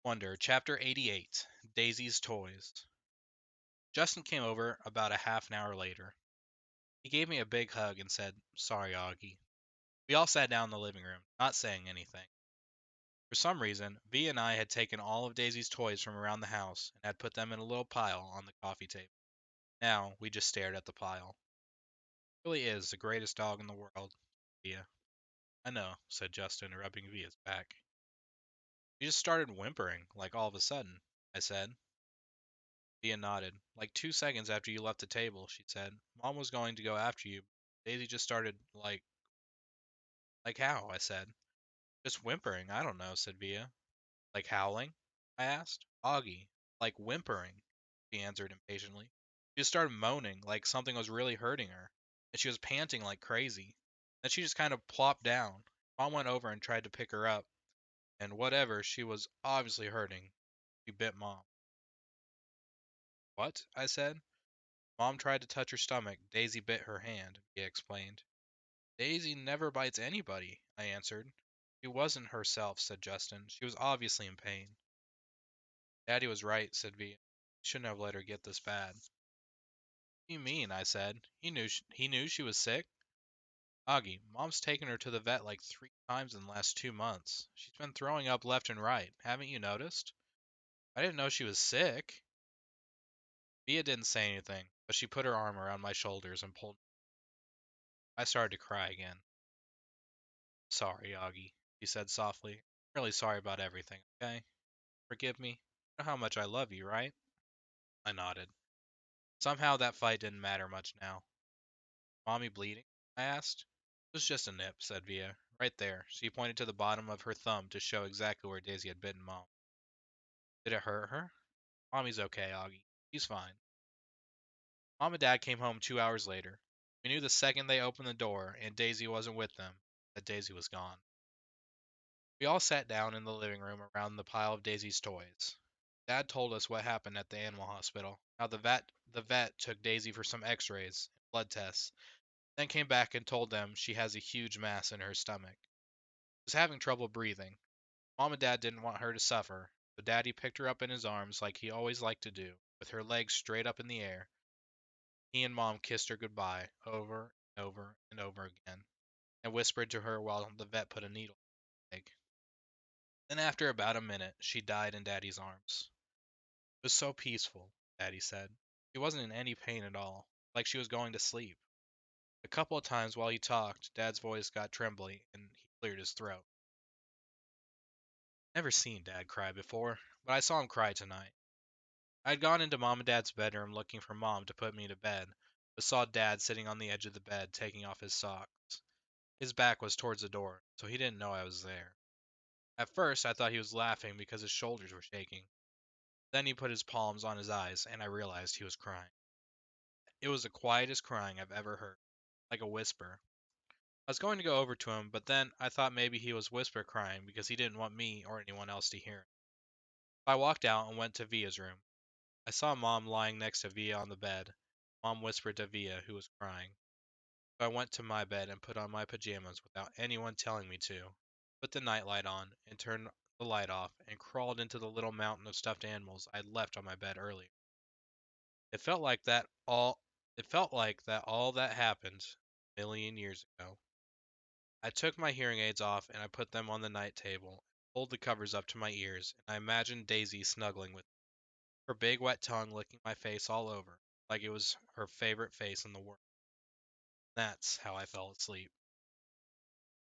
Wonder, Chapter 88, Daisy's Toys. Justin came over about a half an hour later. He gave me a big hug and said, "Sorry, Augie." We all sat down in the living room, not saying anything. For some reason, V and I had taken all of Daisy's toys from around the house and had put them in a little pile on the coffee table. Now, we just stared at the pile. It really is the greatest dog in the world, Via. "I know," said Justin, rubbing Via's back. "You just started whimpering, like all of a sudden," I said. Dia nodded. "Like 2 seconds after you left the table," she said. "Mom was going to go after you. Daisy just started, like how?" I said. "Just whimpering. I don't know," said Via. "Like howling?" I asked. "Augie, like whimpering," she answered impatiently. She just started moaning, like something was really hurting her, and she was panting like crazy. Then she just kind of plopped down. Mom went over and tried to pick her up, and whatever, she was obviously hurting. She bit Mom. "What?" I said. "Mom tried to touch her stomach. Daisy bit her hand," he explained. "Daisy never bites anybody," I answered. "She wasn't herself," said Justin. "She was obviously in pain." "Daddy was right," said V. "Shouldn't have let her get this bad." "What do you mean?" I said. He knew she was sick?" "Augie, Mom's taken her to the vet like 3 times in the last 2 months. She's been throwing up left and right. Haven't you noticed?" "I didn't know she was sick." Via didn't say anything, but she put her arm around my shoulders and pulled me. I started to cry again. "Sorry, Augie," she said softly. "I'm really sorry about everything, okay? Forgive me. You know how much I love you, right?" I nodded. Somehow that fight didn't matter much now. "Mommy bleeding?" I asked. "It was just a nip," said Via. "Right there." She pointed to the bottom of her thumb to show exactly where Daisy had bitten Mom. "Did it hurt her?" "Mommy's okay, Augie. She's fine." Mom and Dad came home 2 hours later. We knew the second they opened the door and Daisy wasn't with them that Daisy was gone. We all sat down in the living room around the pile of Daisy's toys. Dad told us what happened at the animal hospital, how the vet took Daisy for some x-rays and blood tests, then came back and told them she has a huge mass in her stomach. She was having trouble breathing. Mom and Dad didn't want her to suffer, so Daddy picked her up in his arms like he always liked to do, with her legs straight up in the air. He and Mom kissed her goodbye over and over and over again, and whispered to her while the vet put a needle in her leg. Then after about a minute, she died in Daddy's arms. "It was so peaceful," Daddy said. "She wasn't in any pain at all, like she was going to sleep." A couple of times while he talked, Dad's voice got trembly and he cleared his throat. Never seen Dad cry before, but I saw him cry tonight. I had gone into Mom and Dad's bedroom looking for Mom to put me to bed, but saw Dad sitting on the edge of the bed taking off his socks. His back was towards the door, so he didn't know I was there. At first, I thought he was laughing because his shoulders were shaking. Then he put his palms on his eyes, and I realized he was crying. It was the quietest crying I've ever heard, like a whisper. I was going to go over to him, but then I thought maybe he was whisper crying because he didn't want me or anyone else to hear it. I walked out and went to Via's room. I saw Mom lying next to Via on the bed. Mom whispered to Via, who was crying. So I went to my bed and put on my pajamas without anyone telling me to, put the nightlight on, and turned the light off, and crawled into the little mountain of stuffed animals I'd left on my bed earlier. It felt like that all it felt like that all that happened a million years ago. I took my hearing aids off and I put them on the night table, pulled the covers up to my ears, and I imagined Daisy snuggling with me, her big wet tongue licking my face all over, like it was her favorite face in the world. That's how I fell asleep.